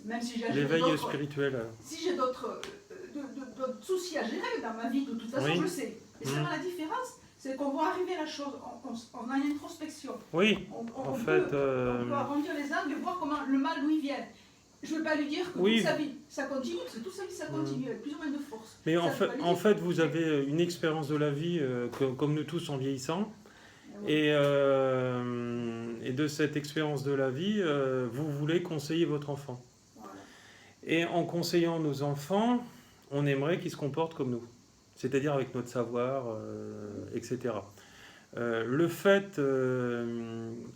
Même si j'ai l'éveil spirituel. Si j'ai d'autres soucis à gérer dans ma vie, de toute façon, Oui. je le sais. Et seulement la différence, c'est qu'on va arriver à la chose, on a une introspection. Oui, On en peut, fait... on peut arrondir les angles et voir comment le mal d'où il vient. Je ne veux pas lui dire que toute sa vie, ça continue, parce que toute sa vie, ça continue, avec plus ou moins de force. Mais ça, en fait, vous avez une expérience de la vie, comme nous tous en vieillissant. Oui. Et de cette expérience de la vie, vous voulez conseiller votre enfant. Voilà. Et en conseillant nos enfants, on aimerait qu'ils se comportent comme nous. C'est-à-dire avec notre savoir, etc. Le fait,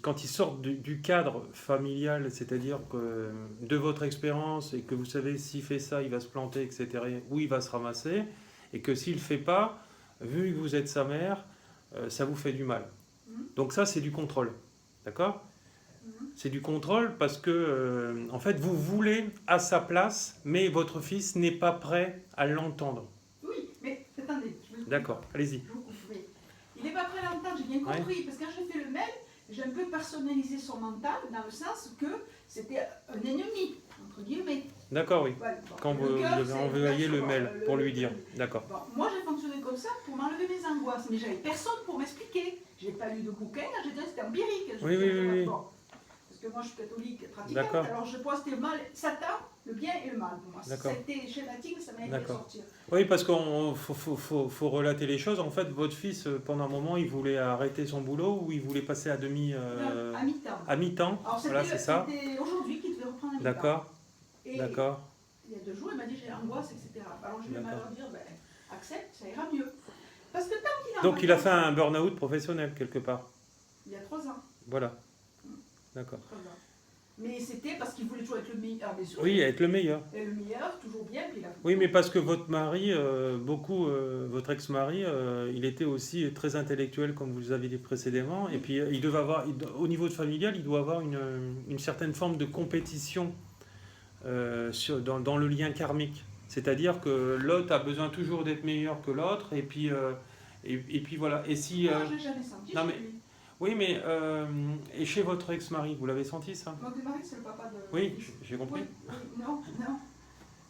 quand ils sortent du cadre familial, c'est-à-dire que de votre expérience et que vous savez s'il fait ça, il va se planter, etc., ou il va se ramasser, et que s'il ne le fait pas, vu que vous êtes sa mère, ça vous fait du mal. Donc ça, c'est du contrôle. D'accord ? C'est du contrôle parce que, en fait, vous voulez à sa place, mais votre fils n'est pas prêt à l'entendre. Oui, mais attendez. D'accord, allez-y. Il n'est pas prêt à l'entendre, j'ai bien compris, parce que quand j'ai fait le mail, j'ai un peu personnalisé son mental, dans le sens que c'était un ennemi, entre guillemets. D'accord, oui. Voilà. Bon, quand vous lui avez envoyé le mail pour lui dire. D'accord. Bon, moi, j'ai fonctionné comme ça pour m'enlever mes angoisses, mais j'avais personne pour m'expliquer. Je n'ai pas lu de bouquin, c'était empirique. Oui. Bon. Parce que moi, je suis catholique pratiquante, alors je pense que le mal, Satan, le bien et le mal pour moi. C'était schématique, ça m'a aidé à sortir. Oui, parce qu'il faut relater les choses. En fait, votre fils, pendant un moment, il voulait arrêter son boulot ou il voulait passer à demi... à mi-temps. À mi-temps, voilà, c'est ça. C'était aujourd'hui qu'il devait reprendre à mi-temps. D'accord. Et d'accord. Il y a 2 jours, il m'a dit j'ai l'angoisse, etc. Alors je lui ai leur dire, accepte, ça ira mieux. Parce que tant qu'il a... Donc il a fait un burn-out professionnel quelque part. Il y a 3 ans. Voilà. D'accord. 3 ans. Mais c'était parce qu'il voulait toujours être le meilleur, bien sûr. Oui, être le meilleur. Et le meilleur, toujours bien. Puis oui, mais parce que votre mari, votre ex-mari, il était aussi très intellectuel, comme vous avez dit précédemment. Et puis il devait avoir, au niveau familial, il doit avoir une certaine forme de compétition dans le lien karmique. C'est-à-dire que l'autre a besoin toujours d'être meilleur que l'autre. Et puis voilà. Et si, moi, je l'ai jamais senti. Non, mais, oui, mais et chez votre ex-mari, vous l'avez senti ça? Mon ex-mari, c'est le papa de... Oui, j'ai compris. Oui, non.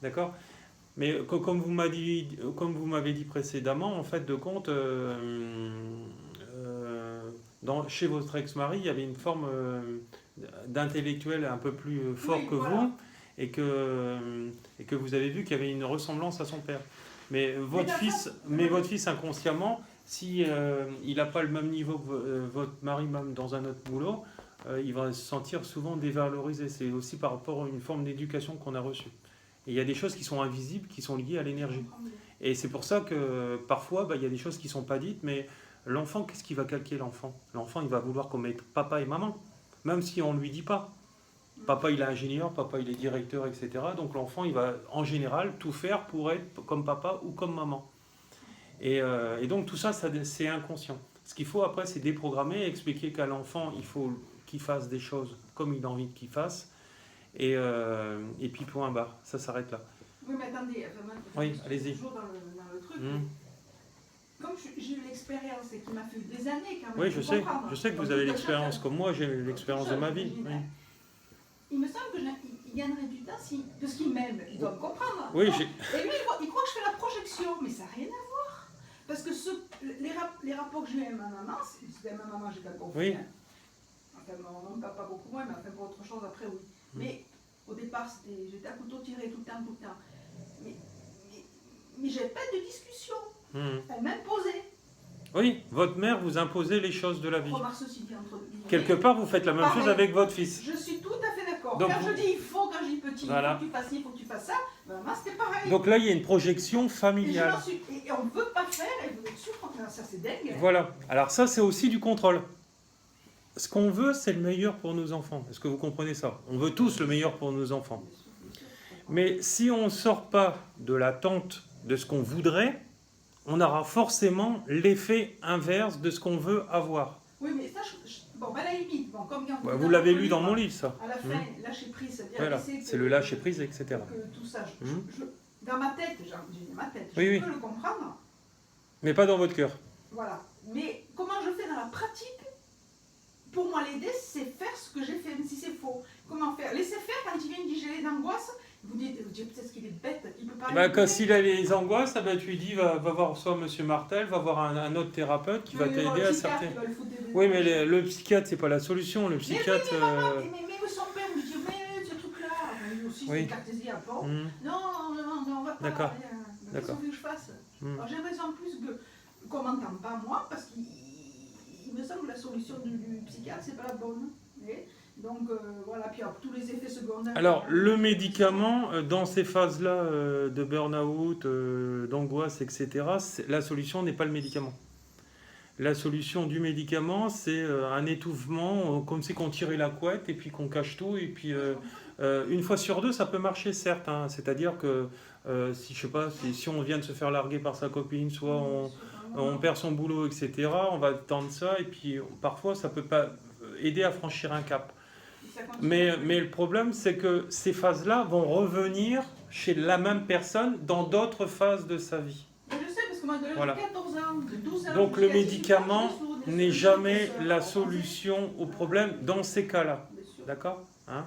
D'accord. Mais comme vous m'avez dit précédemment, en fait, de compte, chez votre ex-mari, il y avait une forme d'intellectuel un peu plus fort que vous, et que vous avez vu qu'il y avait une ressemblance à son père. Mais votre fils inconsciemment, si il n'a pas le même niveau que votre mari, même dans un autre boulot, il va se sentir souvent dévalorisé. C'est aussi par rapport à une forme d'éducation qu'on a reçue. Et il y a des choses qui sont invisibles, qui sont liées à l'énergie. Et c'est pour ça que parfois, il y a des choses qui ne sont pas dites, mais l'enfant, qu'est-ce qu'il va calquer l'enfant? L'enfant, il va vouloir comme être papa et maman, même si on ne lui dit pas. Papa, il est ingénieur, papa, il est directeur, etc. Donc l'enfant, il va en général tout faire pour être comme papa ou comme maman. Et donc tout ça, c'est inconscient. Ce qu'il faut après, c'est déprogrammer, expliquer qu'à l'enfant, il faut qu'il fasse des choses comme il a envie qu'il fasse. Et puis point barre, ça s'arrête là. Oui, mais attendez, oui, allez-y. Toujours dans le truc. Comme j'ai eu l'expérience et qui m'a fait des années quand même. Oui, je sais que vous avez l'expérience comme moi, j'ai l'expérience de ma vie. Oui. Il me semble qu'il gagnerait du temps parce qu'il m'aime, il doit me comprendre. Oui, et lui, il croit que je fais la projection, mais ça n'a rien à voir. Parce que les rapports que j'ai eu avec ma maman, c'était ma maman, j'ai pas compris. Oui. Enfin, mon papa beaucoup moins, mais enfin pour autre chose après, oui. Mais au départ, j'étais à couteau tiré tout le temps. Mais j'avais pas de discussion. Elle m'imposait. Oui, votre mère vous imposait les choses de la vie. Quelque Entre part, vous faites la même chose avec votre fils. Je suis tout à fait d'accord. Quand je dis il faut, quand je dis petit, voilà. Il faut que tu fasses ci, il faut que tu fasses ça, maman, c'était pareil. Donc là, il y a une projection familiale. Et on ne veut pas faire, et vous êtes sûr, ça c'est dingue. Voilà. Alors ça, c'est aussi du contrôle. Ce qu'on veut, c'est le meilleur pour nos enfants. Est-ce que vous comprenez ça? On veut tous le meilleur pour nos enfants. Mais si on ne sort pas de l'attente de ce qu'on voudrait, on aura forcément l'effet inverse de ce qu'on veut avoir. Oui, mais ça, la limite, comme vous l'avez lu dans mon livre, ça. À la fin, lâcher prise, c'est-à-dire voilà. C'est le lâcher prise, etc. Que tout ça, dans ma tête, j'ai ma tête, je peux le comprendre. Mais pas dans votre cœur. Voilà. Mais comment je fais dans la pratique? Pour moi, l'aider, c'est faire ce que j'ai fait, même si c'est faux. Comment faire? Laisser faire quand il vient digérer dans angoisse, vous dites peut-être qu'il est bête, il peut pas. Bah, quand s'il a les angoisses, ah bah, tu lui dis va voir soit Monsieur Martel, va voir un autre thérapeute qui va t'aider à certains. Oui, mais le psychiatre, c'est pas la solution. Le psychiatre. Mais son père me dit mais ce truc-là, lui aussi Oui. c'est cartésien, bon. Mmh. Non, on va pas. D'accord. Qu'est-ce que je fasse? Alors j'ai raison plus qu'on m'entend pas moi, parce qu'il me semble que la solution du psychiatre c'est pas la bonne. Donc voilà, puis alors, tous les effets secondaires. Alors, le médicament, dans ces phases-là de burn-out, d'angoisse, etc., la solution n'est pas le médicament. La solution du médicament, c'est un étouffement, comme si qu'on tirait la couette et puis qu'on cache tout. Et puis, une fois sur deux, ça peut marcher, certes. Hein. C'est-à-dire que si, je sais pas, si on vient de se faire larguer par sa copine, soit on perd son boulot, etc., on va tendre ça. Et puis, parfois, ça peut pas aider à franchir un cap. Mais le problème, c'est que ces phases-là vont revenir chez la même personne dans d'autres phases de sa vie. Je sais, parce que moi, de Voilà. 14 ans, de 12 ans... Donc le médicament n'est jamais la solution au problème dans ces cas-là. D'accord, hein?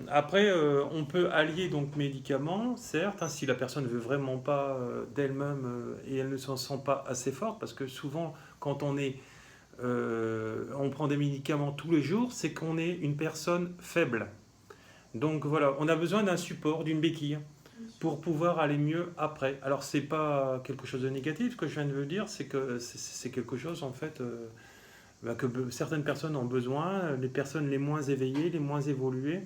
Après, on peut allier donc médicaments, certes, hein, si la personne ne veut vraiment pas d'elle-même et elle ne s'en sent pas assez forte, parce que souvent, quand on prend des médicaments tous les jours, c'est qu'on est une personne faible. Donc voilà, on a besoin d'un support, d'une béquille, pour pouvoir aller mieux après. Alors c'est pas quelque chose de négatif, ce que je viens de vous dire, c'est que c'est quelque chose en fait que certaines personnes ont besoin, les personnes les moins éveillées, les moins évoluées,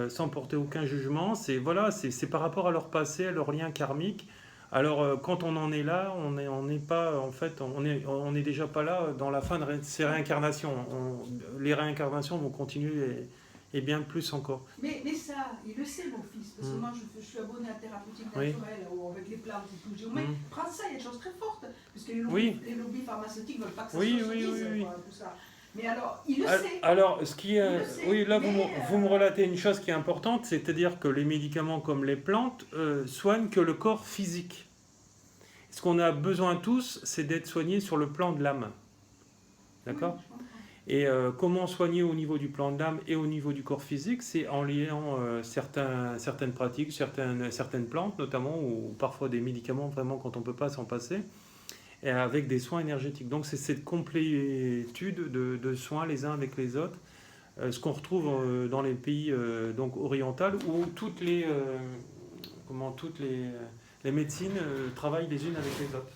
sans porter aucun jugement. C'est voilà, c'est par rapport à leur passé, à leur lien karmique. Alors quand on en est là, on n'est pas en fait, on est déjà pas là dans la fin de ces réincarnations. Les réincarnations vont continuer et bien plus encore. Mais ça, il le sait mon fils, parce que moi je suis abonné à Thérapeutique Naturelle, ou avec les plantes et tout. Je dis, mais prends ça, il y a des choses très fortes, parce que les lobbies pharmaceutiques ne veulent pas que ça se dise, tout ça. Mais alors, il le sait. Alors, ce qui est, oui, là vous me relatez une chose qui est importante, c'est-à-dire que les médicaments comme les plantes soignent que le corps physique. Ce qu'on a besoin tous, c'est d'être soigné sur le plan de l'âme. D'accord ? Et comment soigner au niveau du plan de l'âme et au niveau du corps physique, c'est en liant certaines pratiques, certaines plantes notamment, ou parfois des médicaments vraiment quand on ne peut pas s'en passer, et avec des soins énergétiques. Donc c'est cette complétude de soins les uns avec les autres, ce qu'on retrouve dans les pays donc orientaux où toutes les médecines travaillent les unes avec les autres.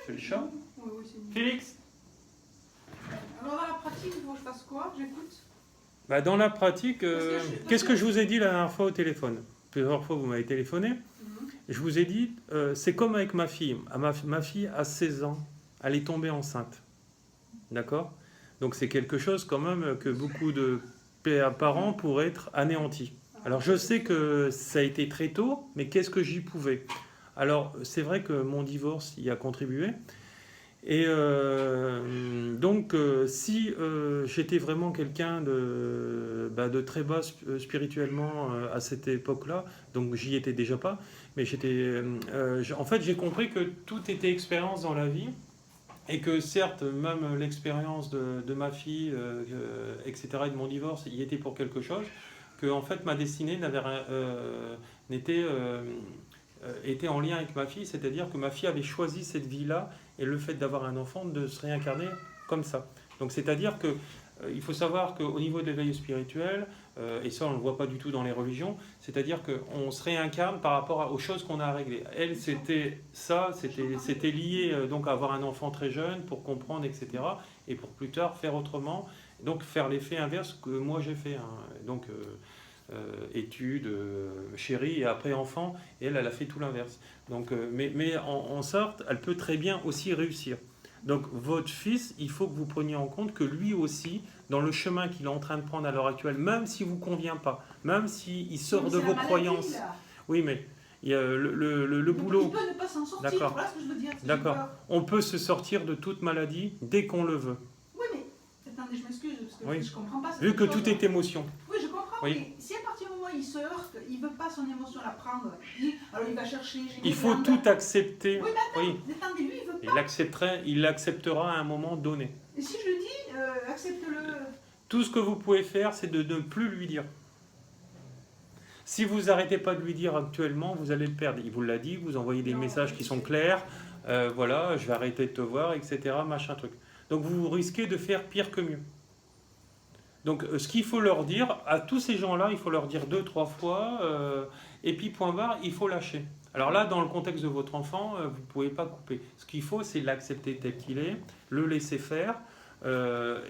C'est le chat ? Oui, Félix ? Alors dans la pratique, il faut que je fasse quoi? J'écoute. Bah, dans la pratique, qu'est-ce que je vous ai dit la dernière fois au téléphone? Plusieurs fois vous m'avez téléphoné. Je vous ai dit, c'est comme avec ma fille. Ma fille a 16 ans, elle est tombée enceinte. D'accord? Donc c'est quelque chose quand même que beaucoup de parents pourraient être anéantis. Alors je sais que ça a été très tôt, mais qu'est-ce que j'y pouvais? Alors c'est vrai que mon divorce y a contribué. Et donc, si j'étais vraiment quelqu'un de très bas spirituellement à cette époque-là, donc j'y étais déjà pas, mais en fait, j'ai compris que tout était expérience dans la vie, et que certes, même l'expérience de ma fille, etc., et de mon divorce, y était pour quelque chose, que en fait, ma destinée était en lien avec ma fille, c'est-à-dire que ma fille avait choisi cette vie-là, et le fait d'avoir un enfant, de se réincarner comme ça. Donc c'est-à-dire que il faut savoir qu'au niveau de l'éveil spirituel, et ça on ne le voit pas du tout dans les religions, c'est-à-dire qu'on se réincarne par rapport aux choses qu'on a à régler. Elle, c'était lié donc à avoir un enfant très jeune pour comprendre, etc. Et pour plus tard faire autrement, donc faire l'effet inverse que moi j'ai fait. Hein. Donc études, chérie, et après enfant, et elle a fait tout l'inverse. Donc, mais en sorte, elle peut très bien aussi réussir. Donc votre fils, il faut que vous preniez en compte que lui aussi, dans le chemin qu'il est en train de prendre à l'heure actuelle, même s'il ne vous convient pas, même s'il sort de vos croyances... Oui, mais il y a le boulot... Il peut ne pas s'en sortir, voilà ce que je veux dire. D'accord. On peut se sortir de toute maladie dès qu'on le veut. Oui, mais... Attendez, je m'excuse, parce que je ne comprends pas... Vu que tout est émotion. Oui, je comprends, mais si à partir du moment où il se heurte, il ne veut pas son émotion la prendre, alors il va chercher... Il faut tout accepter. Oui, mais attendez, lui, il veut pas. Il l'acceptera à un moment donné. Et si je lui dis, accepte-le... Tout ce que vous pouvez faire, c'est de ne plus lui dire. Si vous n'arrêtez pas de lui dire actuellement, vous allez le perdre. Il vous l'a dit, vous envoyez des messages qui sont clairs, voilà, je vais arrêter de te voir, etc., machin truc. Donc vous risquez de faire pire que mieux. Donc ce qu'il faut leur dire, à tous ces gens-là, il faut leur dire 2-3 fois, et puis point barre, il faut lâcher. Alors là, dans le contexte de votre enfant, vous ne pouvez pas couper. Ce qu'il faut, c'est l'accepter tel qu'il est, le laisser faire,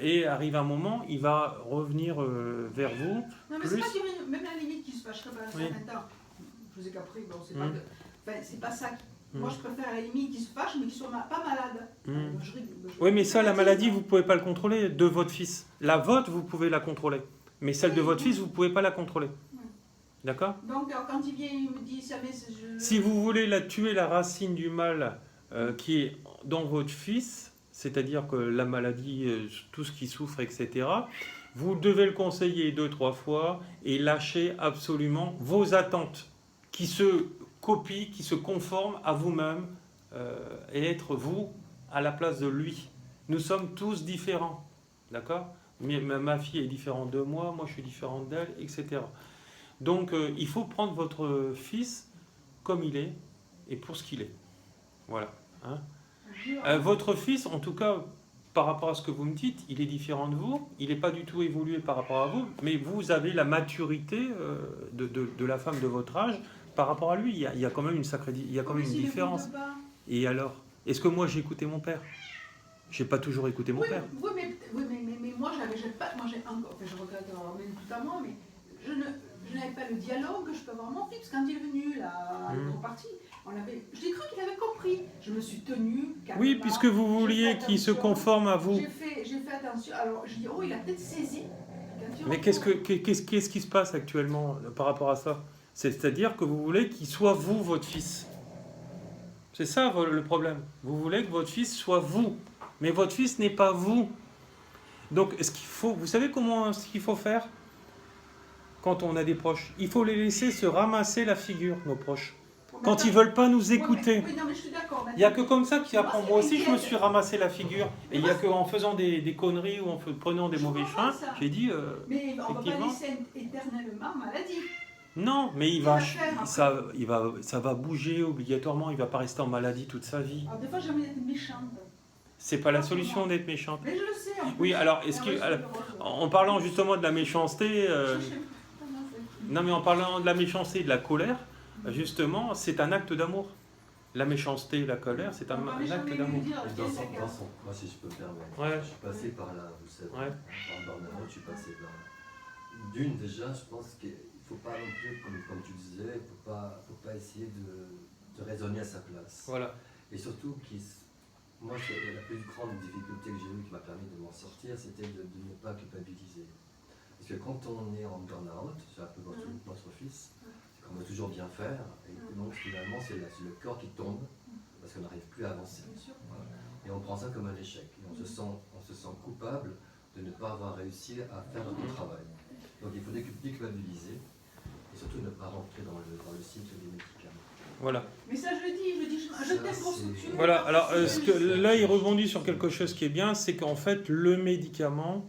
et arrive un moment, il va revenir vers vous. Non, mais c'est pas qu'il même la limite qui se fâcherait pas un certain temps. Je sais qu'après, bon, c'est pas, enfin, c'est pas ça. Moi, je préfère à la limite qu'il se fâche, mais qu'il soit pas malade. Oui, mais ça, la maladie, vous ne pouvez pas le contrôler de votre fils. La vôtre, vous pouvez la contrôler. Mais celle de votre fils, vous ne pouvez pas la contrôler. D'accord? Donc, quand il vient, il me dit, ça met... Si vous voulez tuer la racine du mal qui est dans votre fils, c'est-à-dire que la maladie, tout ce qui souffre, etc., vous devez le conseiller 2-3 fois et lâcher absolument vos attentes qui se copient, qui se conforment à vous-même et être vous à la place de lui. Nous sommes tous différents, d'accord? Ma fille est différente de moi je suis différente d'elle, etc. Donc il faut prendre votre fils comme il est et pour ce qu'il est. Voilà. Hein? Votre fils, en tout cas, par rapport à ce que vous me dites, il est différent de vous, il n'est pas du tout évolué par rapport à vous, mais vous avez la maturité de la femme de votre âge par rapport à lui. Il y a quand même une sacrée, il y a quand même une différence. Et alors, est-ce que moi j'ai écouté mon père? J'ai pas toujours écouté mon père. Oui, mais moi, j'ai encore, enfin, je regrette même tout à moi, mais je n'avais pas le dialogue que je peux avoir avec mon fils. Quand il est venu, là, ils sont partis, j'ai cru qu'il avait compris. Je me suis tenue calmement. Oui, puisque vous vouliez qu'il se conforme à vous. J'ai fait attention. Alors, je dis, oh, il a peut-être saisi. Mais qu'est-ce qui se passe actuellement par rapport à ça? C'est-à-dire que vous voulez qu'il soit vous, votre fils. C'est ça le problème. Vous voulez que votre fils soit vous. Mais votre fils n'est pas vous. Donc, vous savez ce qu'il faut faire quand on a des proches? Il faut les laisser se ramasser la figure, nos proches. Quand ils ne veulent pas nous écouter. Oui, non, mais je suis d'accord. Il n'y a que comme ça qu'ils apprennent. Moi aussi, je me suis ramassé la figure. Et il n'y a qu'en faisant des conneries ou en prenant des mauvais chemins, j'ai dit... mais on ne va pas laisser éternellement maladie. Non, mais ça va bouger obligatoirement. Il ne va pas rester en maladie toute sa vie. Alors, des fois, j'ai envie d'être méchante. C'est pas la solution d'être méchante. Mais je le sais. Oui, alors, en parlant justement de la méchanceté... non, mais en parlant de la méchanceté et de la colère, justement, c'est un acte d'amour. La méchanceté, la colère, c'est un acte d'amour. Moi, si je peux me permettre, je suis passé par là, vous savez, en burn-out, je suis passé par là. D'une, déjà, je pense qu'il ne faut pas non plus, comme tu disais, il ne faut pas essayer de raisonner à sa place. Voilà. Et surtout, moi, la plus grande difficulté que j'ai eue qui m'a permis de m'en sortir, c'était de ne pas culpabiliser. Parce que quand on est en burn-out, c'est un peu notre fils, c'est qu'on veut toujours bien faire, et donc finalement c'est le corps qui tombe, parce qu'on n'arrive plus à avancer. Voilà. Et on prend ça comme un échec, et on se sent coupable de ne pas avoir réussi à faire notre travail. Donc il faut déculpabiliser, et surtout ne pas rentrer dans le cycle des médicaments. Voilà. Mais ça, je t'aime pour ce que tu veux. Voilà, alors là il rebondit sur quelque chose qui est bien, c'est qu'en fait le médicament,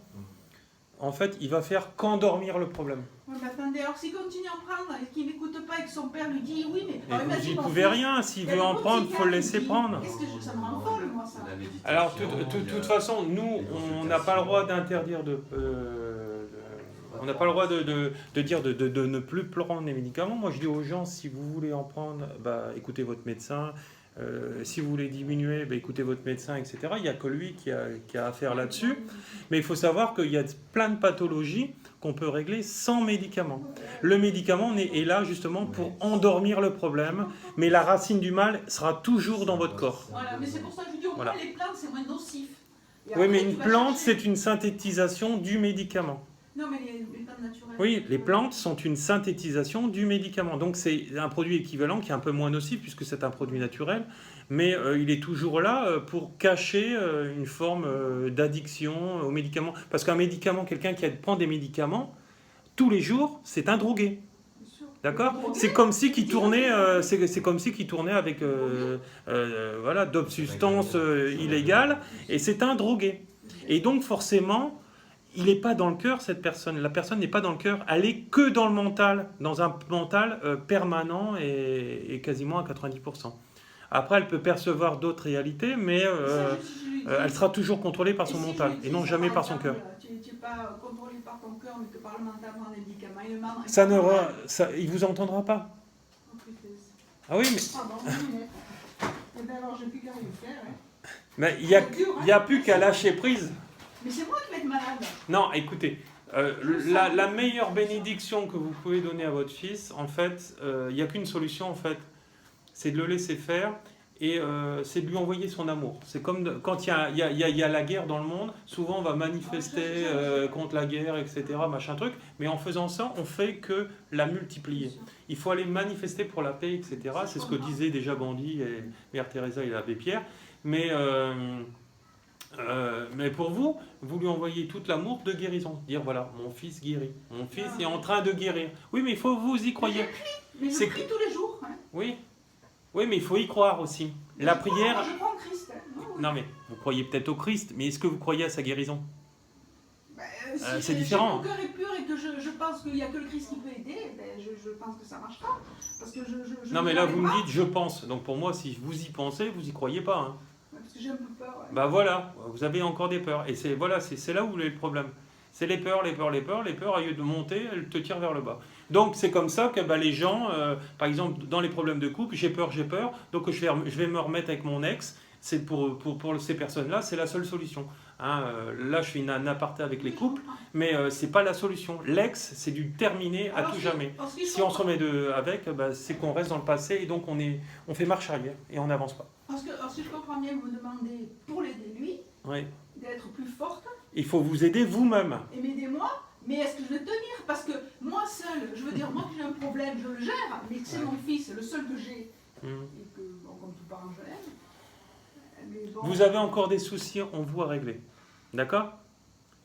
en fait, il va faire qu'endormir le problème. Ouais, mais attendez, alors s'il continue à en prendre et qu'il n'écoute pas et que son père lui dit oui, mais... vous n'y pouvez rien, s'il veut en prendre, il faut le laisser prendre. Qu'est-ce que ça me rend folle, moi, ça? Alors, de toute façon, nous, on n'a pas le droit d'interdire on n'a pas le droit de dire de ne plus prendre les médicaments. Moi, je dis aux gens, si vous voulez en prendre, écoutez votre médecin. Si vous voulez diminuer, écoutez votre médecin, etc. Il n'y a que lui qui a affaire là-dessus. Mais il faut savoir qu'il y a plein de pathologies qu'on peut régler sans médicament. Le médicament est là justement pour endormir le problème, mais la racine du mal sera toujours dans votre corps. Voilà, mais c'est pour ça que je dis au moins les plantes, c'est moins nocif. Oui, mais une plante, c'est une synthétisation du médicament. Non, mais les plantes naturelles. Oui, les plantes sont une synthétisation du médicament. Donc c'est un produit équivalent qui est un peu moins nocif puisque c'est un produit naturel, mais il est toujours là pour cacher une forme d'addiction aux médicaments. Parce qu'un médicament, quelqu'un qui prend des médicaments tous les jours, c'est un drogué. D'accord ? C'est comme si qui tournait, c'est comme si qui tournait avec d'autres substances illégales, et c'est un drogué. Et donc forcément, il n'est pas dans le cœur, cette personne. La personne n'est pas dans le cœur. Elle est que dans le mental, dans un mental permanent et quasiment à 90%. Après, elle peut percevoir d'autres réalités, mais elle sera toujours contrôlée par son mental et non jamais par son cœur. Tu n'es pas contrôlé par ton cœur, mais que par le mental, par les médicaments. Il ne vous entendra pas. Ah oui, mais... Pardon, et bien alors, j'ai plus qu'à rien faire. Hein. Mais il n'y a plus qu'à lâcher prise. Mais c'est moi qui vais être malade. Non, écoutez, la meilleure bénédiction que vous pouvez donner à votre fils, en fait, il n'y a qu'une solution, en fait, c'est de le laisser faire et c'est de lui envoyer son amour. C'est comme quand il y a la guerre dans le monde, souvent on va manifester contre la guerre, etc., machin truc, mais en faisant ça, on fait que la multiplier. Il faut aller manifester pour la paix, etc. C'est ce que disaient déjà Gandhi et Mère Teresa et l'abbé Pierre. Mais pour vous, vous lui envoyez tout l'amour de guérison. Dire voilà, mon fils guérit. Mon fils est en train de guérir. Oui, mais il faut vous y croire. Mais je prie tous les jours. Hein. Oui. Oui, mais il faut y croire aussi. La prière... Je crois au Christ. Non, mais vous croyez peut-être au Christ, mais est-ce que vous croyez à sa guérison? Si c'est différent. Si mon cœur est pur et que je pense qu'il n'y a que le Christ qui peut aider, ben je pense que ça marchera. Parce que non, mais là, vous me dites « je pense ». Donc pour moi, si vous y pensez, vous y croyez pas. Hein. Parce que j'ai un peu peur. Ouais. Bah voilà, vous avez encore des peurs. Et c'est là où est le problème. C'est les peurs, au lieu de monter, elles te tirent vers le bas. Donc c'est comme ça que les gens, par exemple, dans les problèmes de couple, j'ai peur, donc je vais me remettre avec mon ex. C'est pour ces personnes-là, c'est la seule solution. Hein, là, je fais une aparté avec les couples, mais c'est pas la solution. L'ex, c'est du terminé à tout jamais. Si on se remet avec, c'est qu'on reste dans le passé et donc on fait marche arrière et on n'avance pas. Parce que si je comprends bien, vous demandez pour l'aider lui, d'être plus forte. Il faut vous aider vous-même. Et m'aider-moi. Mais est-ce que je vais tenir? Parce que moi seul, je veux dire, moi que j'ai un problème, je le gère, mais c'est mon fils, le seul que j'ai. Et que, bon, comme tout parent, je l'aime. Bon, vous avez encore des soucis en vous à régler. D'accord?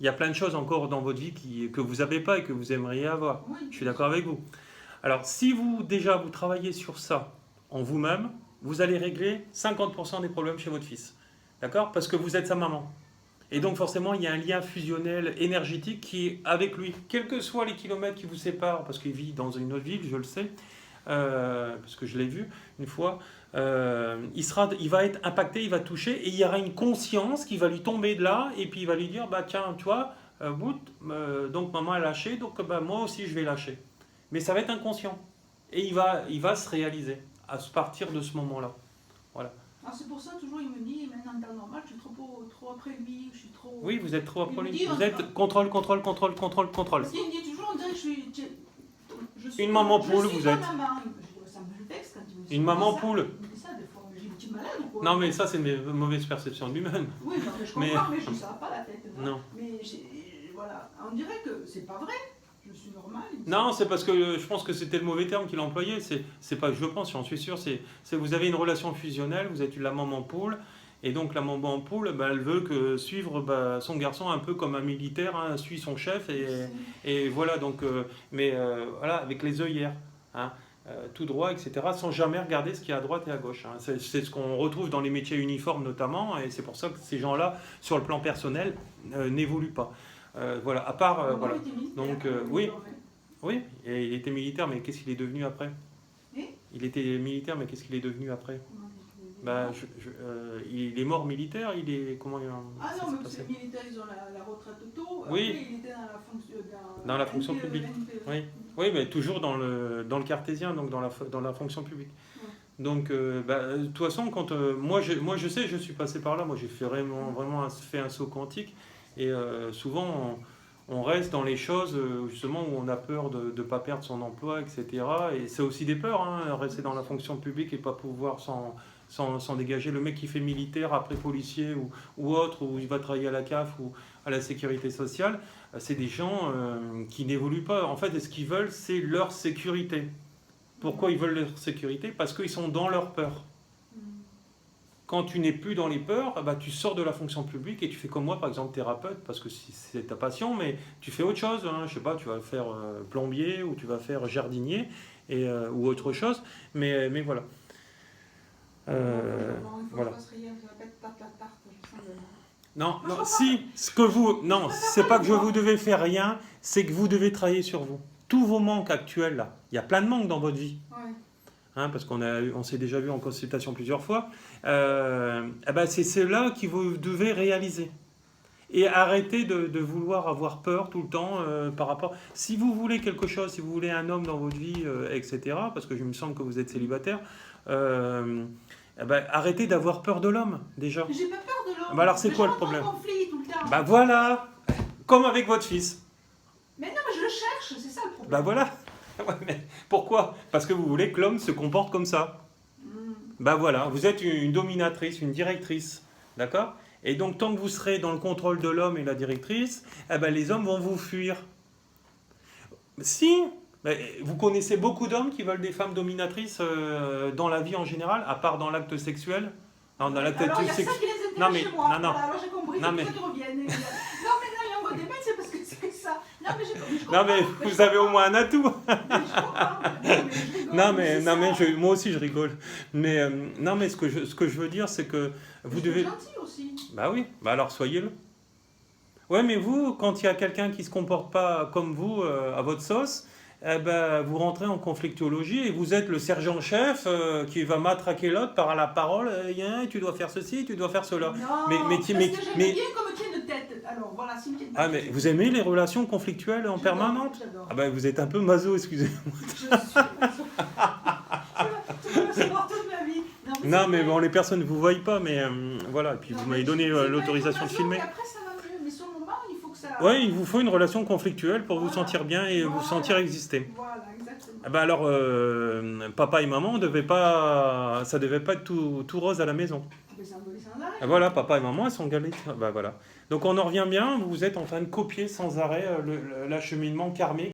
Il y a plein de choses encore dans votre vie que vous n'avez pas et que vous aimeriez avoir. Oui, je suis d'accord avec vous. Alors, si vous travaillez sur ça en vous-même, vous allez régler 50% des problèmes chez votre fils. D'accord? Parce que vous êtes sa maman. Et donc forcément, il y a un lien fusionnel énergétique qui est avec lui. Quels que soient les kilomètres qui vous séparent, parce qu'il vit dans une autre ville, je le sais, parce que je l'ai vu une fois, il va être impacté, il va toucher, et il y aura une conscience qui va lui tomber de là, et puis il va lui dire, tiens, tu vois, donc maman a lâché, donc moi aussi je vais lâcher. Mais ça va être inconscient. Et il va se réaliser à partir de ce moment-là. Voilà. Alors c'est pour ça, toujours, il me dit, maintenant, en temps normal, je suis trop après lui, je suis trop... Oui, vous êtes trop après lui. Vous êtes contrôle. Parce qu'il me dit toujours, on dirait que je suis une maman poule, vous êtes. Maman. Ça me vexe quand il me dit une maman ça. poule. Il me dit ça des fois, mais j'ai une petite malade ou quoi? Non, mais ça, c'est mes mauvaises perceptions de lui-même. Oui, non, mais je comprends, mais je ne sais pas la tête. Non. Mais voilà, on dirait que c'est pas vrai. Je suis normale. Non, c'est parce que je pense que c'était le mauvais terme qu'il a employé. C'est pas que je pense, j'en suis sûr. Vous avez une relation fusionnelle, vous êtes la maman poule, et donc la maman poule, elle veut suivre son garçon un peu comme un militaire suit son chef, et voilà. Donc, voilà, avec les œillères, tout droit, etc., sans jamais regarder ce qu'il y a à droite et à gauche. C'est ce qu'on retrouve dans les métiers uniformes notamment, et c'est pour ça que ces gens-là, sur le plan personnel, n'évoluent pas. Voilà, à part... voilà. Donc, oui, et il était militaire, mais qu'est-ce qu'il est devenu après? Il était militaire, mais qu'est-ce qu'il est devenu après? Il est mort militaire, il est... Comment Ah non, mais les militaires, ils ont la retraite tôt. Oui. Après, il était dans la fonction publique. Oui, mais toujours dans le cartésien, donc dans la fonction publique. Donc, de toute façon, quand moi je sais, je suis passé par là. Moi, j'ai fait vraiment fait un saut quantique. Et souvent, on reste dans les choses justement où on a peur de ne pas perdre son emploi, etc. Et c'est aussi des peurs, rester dans la fonction publique et pas pouvoir s'en dégager. Le mec qui fait militaire, après policier ou autre, ou il va travailler à la CAF ou à la sécurité sociale, c'est des gens qui n'évoluent pas. En fait, ce qu'ils veulent, c'est leur sécurité. Pourquoi ils veulent leur sécurité? Parce qu'ils sont dans leur peur. Quand tu n'es plus dans les peurs, tu sors de la fonction publique et tu fais comme moi, par exemple, thérapeute, parce que c'est ta passion, mais tu fais autre chose. Je sais pas, tu vas faire plombier ou tu vas faire jardinier ou autre chose. Mais voilà. Voilà. Non, Moi, je non, comprends si, ce que vous... Non, préfère c'est pas pas le que je voir. vous devez faire rien, c'est que vous devez travailler sur vous. Tous vos manques actuels, là, il y a plein de manques dans votre vie. Ouais. Hein, parce on s'est déjà vu en consultation plusieurs fois, eh ben c'est cela que vous devez réaliser. Et arrêtez de vouloir avoir peur tout le temps par rapport... Si vous voulez quelque chose, si vous voulez un homme dans votre vie, etc., parce que je me semble que vous êtes célibataire, eh ben, arrêtez d'avoir peur de l'homme, déjà. Mais j'ai pas peur de l'homme. Bah alors, c'est Mais quoi je le rentre en problème? conflit tout le temps. Bah voilà, comme avec votre fils. Mais non, mais je le cherche, c'est ça le problème. Bah voilà. Ouais, mais pourquoi? Parce que vous voulez que l'homme se comporte comme ça. Bah voilà, vous êtes une dominatrice, une directrice, d'accord? Et donc tant que vous serez dans le contrôle de l'homme et la directrice, eh ben, les hommes vont vous fuir. Si, ben, vous connaissez beaucoup d'hommes qui veulent des femmes dominatrices dans la vie en général, à part dans l'acte sexuel. Non, dans l'acte Alors, il y a ça sexuel. qui les intéresse Non, mais- chez moi. non, non. Voilà, alors j'ai compris, Non, c'est mais- pour ça qu'ils reviennent. Non, mais non, il envoie des mails, c'est parce que c'est ça. Non, mais je comprends. Non mais je vous avez au comprends. moins un atout. Mais je comprends. Mais je rigole, Non mais, c'est non, mais ça. moi aussi je rigole. Mais non mais ce que je veux dire c'est que vous Mais devez... c'est gentil aussi. Bah oui, bah alors soyez-le. Ouais, mais vous, quand il y a quelqu'un qui se comporte pas comme vous, à votre sauce, eh ben, vous rentrez en conflictologie et vous êtes le sergent-chef qui va matraquer l'autre par la parole. Tu dois faire ceci, tu dois faire cela. Non, Mais parce que j'aime mais- bien comme tient de tête. Alors voilà, c'est une tête de Ah, mais tête. vous aimez les relations conflictuelles en J'adore, permanente? J'adore. Ah ben, vous êtes un peu maso, excusez-moi. Je suis. Tu veux le savoir toute ma vie. Non, mais c'est bon, vrai. les personnes ne vous voient pas, mais voilà. Et puis Non, vous mais m'avez donné c'est pas l'autorisation de une filmer. raison, et après, ça va mieux. Mais sur le moment, il faut que ça. Ouais, il vous faut une relation conflictuelle pour vous Voilà. sentir bien et vous Voilà. sentir exister. Voilà, exactement. Ah ben alors, papa et maman, ça devait pas être tout rose à la maison. Mais c'est un bolé sans arrêt. Ah, voilà, papa et maman, elles sont galées. Bah voilà. Donc on en revient bien, vous êtes en train de copier sans arrêt l'acheminement karmique.